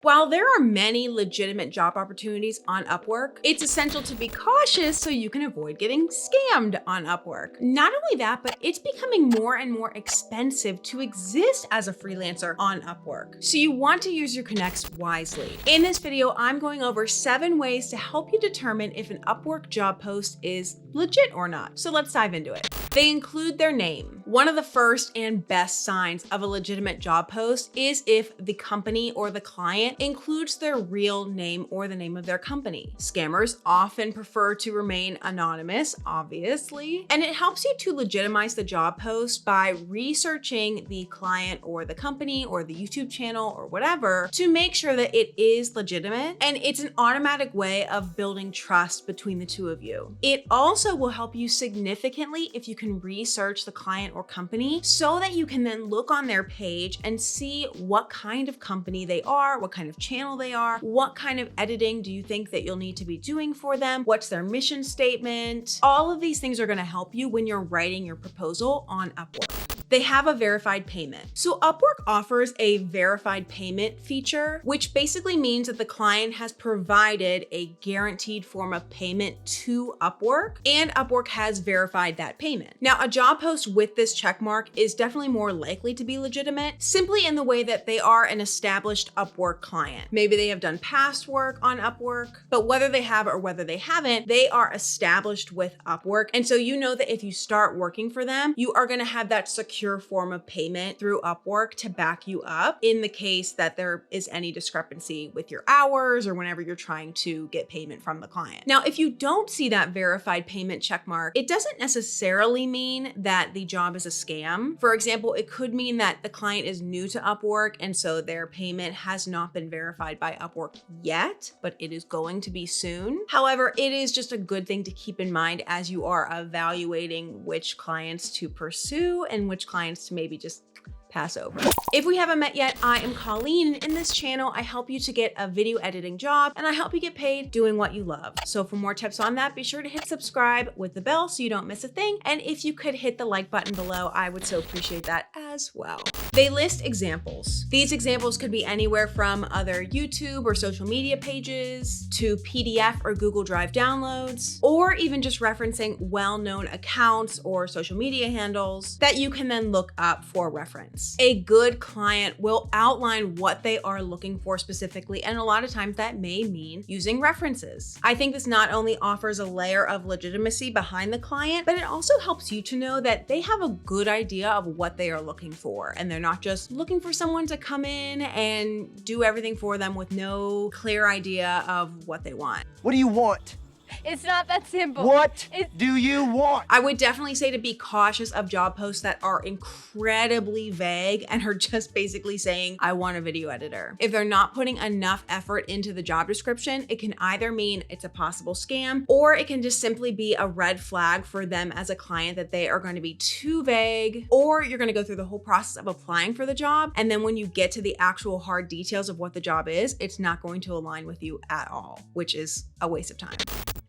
While there are many legitimate job opportunities on Upwork, it's essential to be cautious so you can avoid getting scammed on Upwork. Not only that, but it's becoming more and more expensive to exist as a freelancer on Upwork. So you want to use your connects wisely. In this video, I'm going over 7 ways to help you determine if an Upwork job post is legit or not. So let's dive into it. They include their name. One of the first and best signs of a legitimate job post is if the company or the client includes their real name or the name of their company. Scammers often prefer to remain anonymous, obviously, and it helps you to legitimize the job post by researching the client or the company or the YouTube channel or whatever to make sure that it is legitimate, and it's an automatic way of building trust between the two of you. It also will help you significantly if you can research the client or company so that you can then look on their page and see what kind of company they are, what kind of channel they are, what kind of editing do you think that you'll need to be doing for them, what's their mission statement. All of these things are going to help you when you're writing your proposal on Upwork. They have a verified payment. So Upwork offers a verified payment feature, which basically means that the client has provided a guaranteed form of payment to Upwork, and Upwork has verified that payment. Now, a job post with this checkmark is definitely more likely to be legitimate, simply in the way that they are an established Upwork client. Maybe they have done past work on Upwork, but whether they have or whether they haven't, they are established with Upwork. And so you know that if you start working for them, you are gonna have that secure form of payment through Upwork to back you up in the case that there is any discrepancy with your hours or whenever you're trying to get payment from the client. Now, if you don't see that verified payment checkmark, it doesn't necessarily mean that the job is a scam. For example, it could mean that the client is new to Upwork and so their payment has not been verified by Upwork yet, but it is going to be soon. However, it is just a good thing to keep in mind as you are evaluating which clients to pursue and which clients to maybe just pass over. If we haven't met yet, I am Colleen, and in this channel, I help you to get a video editing job, and I help you get paid doing what you love. So for more tips on that, be sure to hit subscribe with the bell so you don't miss a thing. And if you could hit the like button below, I would so appreciate that as well. They list examples. These examples could be anywhere from other YouTube or social media pages to PDF or Google Drive downloads, or even just referencing well-known accounts or social media handles that you can then look up for reference. A good client will outline what they are looking for specifically, and a lot of times that may mean using references. I think this not only offers a layer of legitimacy behind the client, but it also helps you to know that they have a good idea of what they are looking for, and they're not just looking for someone to come in and do everything for them with no clear idea of what they want. What do you want? It's not that simple. What do you want? I would definitely say to be cautious of job posts that are incredibly vague and are just basically saying, I want a video editor. If they're not putting enough effort into the job description, it can either mean it's a possible scam, or it can just simply be a red flag for them as a client that they are going to be too vague, or you're going to go through the whole process of applying for the job. And then when you get to the actual hard details of what the job is, it's not going to align with you at all, which is a waste of time.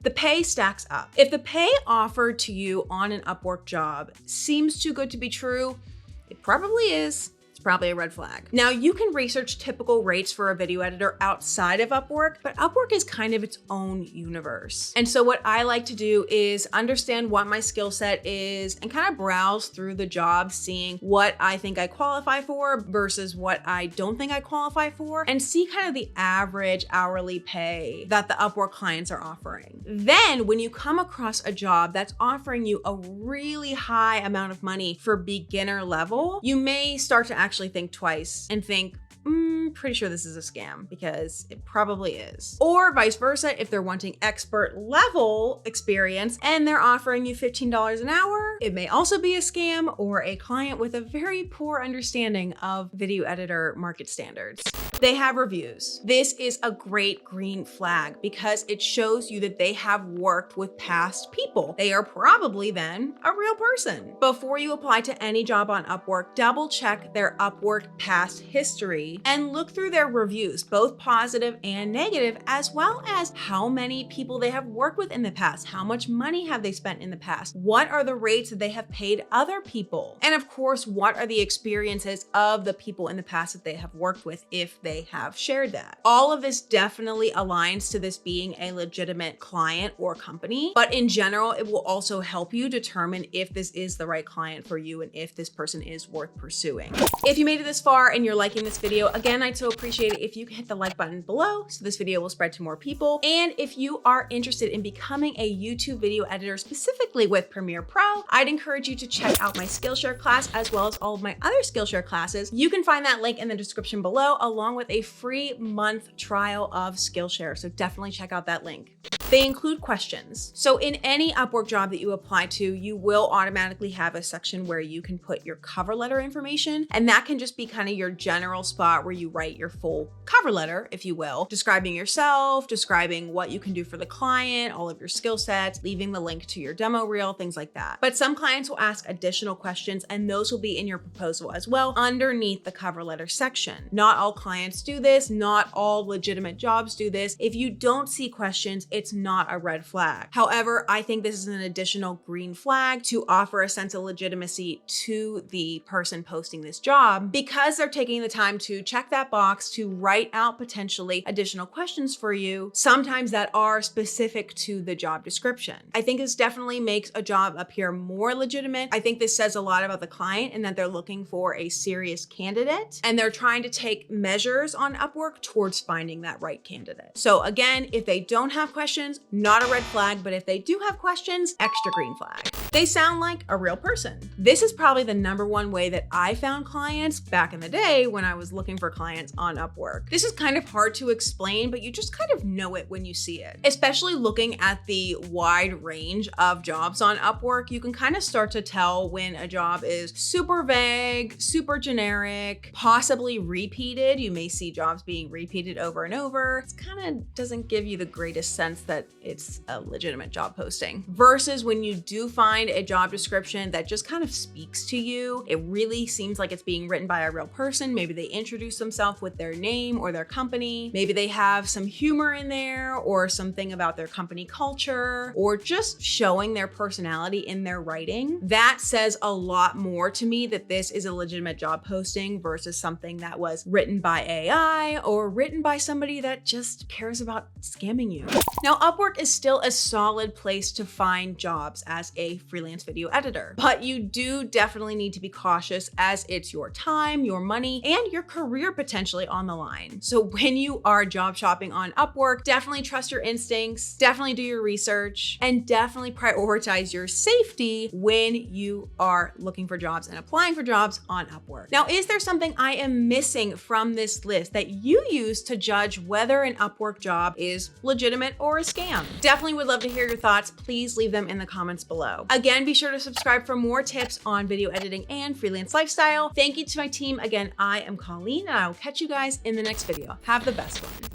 The pay stacks up. If the pay offered to you on an Upwork job seems too good to be true, it probably is. Probably a red flag. Now, you can research typical rates for a video editor outside of Upwork, but Upwork is kind of its own universe. And so what I like to do is understand what my skill set is and kind of browse through the job, seeing what I think I qualify for versus what I don't think I qualify for, and see kind of the average hourly pay that the Upwork clients are offering. Then when you come across a job that's offering you a really high amount of money for beginner level, you may start to actually think twice and think, pretty sure this is a scam, because it probably is. Or vice versa, if they're wanting expert level experience and they're offering you $15 an hour, it may also be a scam or a client with a very poor understanding of video editor market standards. They have reviews. This is a great green flag because it shows you that they have worked with past people. They are probably then a real person. Before you apply to any job on Upwork, double check their Upwork past history and look through their reviews, both positive and negative, as well as how many people they have worked with in the past, how much money have they spent in the past, what are the rates that they have paid other people, and of course, what are the experiences of the people in the past that they have worked with if they they have shared that. All of this definitely aligns to this being a legitimate client or company, but in general, it will also help you determine if this is the right client for you and if this person is worth pursuing. If you made it this far and you're liking this video, again, I'd so appreciate it if you could hit the like button below so this video will spread to more people. And if you are interested in becoming a YouTube video editor specifically with Premiere Pro, I'd encourage you to check out my Skillshare class as well as all of my other Skillshare classes. You can find that link in the description below, along with a free month trial of Skillshare. So definitely check out that link. They include questions. So in any Upwork job that you apply to, you will automatically have a section where you can put your cover letter information. And that can just be kind of your general spot where you write your full cover letter, if you will, describing yourself, describing what you can do for the client, all of your skill sets, leaving the link to your demo reel, things like that. But some clients will ask additional questions, and those will be in your proposal as well underneath the cover letter section. Not all clients do this. Not all legitimate jobs do this. If you don't see questions, it's not a red flag. However, I think this is an additional green flag to offer a sense of legitimacy to the person posting this job, because they're taking the time to check that box to write out potentially additional questions for you, sometimes that are specific to the job description. I think this definitely makes a job appear more legitimate. I think this says a lot about the client and that they're looking for a serious candidate and they're trying to take measures on Upwork towards finding that right candidate. So again, if they don't have questions, not a red flag, but if they do have questions, extra green flag. They sound like a real person. This is probably the #1 way that I found clients back in the day when I was looking for clients on Upwork. This is kind of hard to explain, but you just kind of know it when you see it. Especially looking at the wide range of jobs on Upwork, you can kind of start to tell when a job is super vague, super generic, possibly repeated. You may see jobs being repeated over and over. It kind of doesn't give you the greatest sense that it's a legitimate job posting. Versus when you do find a job description that just kind of speaks to you, it really seems like it's being written by a real person. Maybe they introduce themselves with their name or their company. Maybe they have some humor in there or something about their company culture, or just showing their personality in their writing. That says a lot more to me that this is a legitimate job posting versus something that was written by AI or written by somebody that just cares about scamming you. Now, Upwork is still a solid place to find jobs as a freelance video editor, but you do definitely need to be cautious as it's your time, your money, and your career potentially on the line. So when you are job shopping on Upwork, definitely trust your instincts, definitely do your research, and definitely prioritize your safety when you are looking for jobs and applying for jobs on Upwork. Now, is there something I am missing from this list that you use to judge whether an Upwork job is legitimate or a scam? Definitely would love to hear your thoughts. Please leave them in the comments below. Again, be sure to subscribe for more tips on video editing and freelance lifestyle. Thank you to my team. Again, I am Colleen, and I will catch you guys in the next video. Have the best one.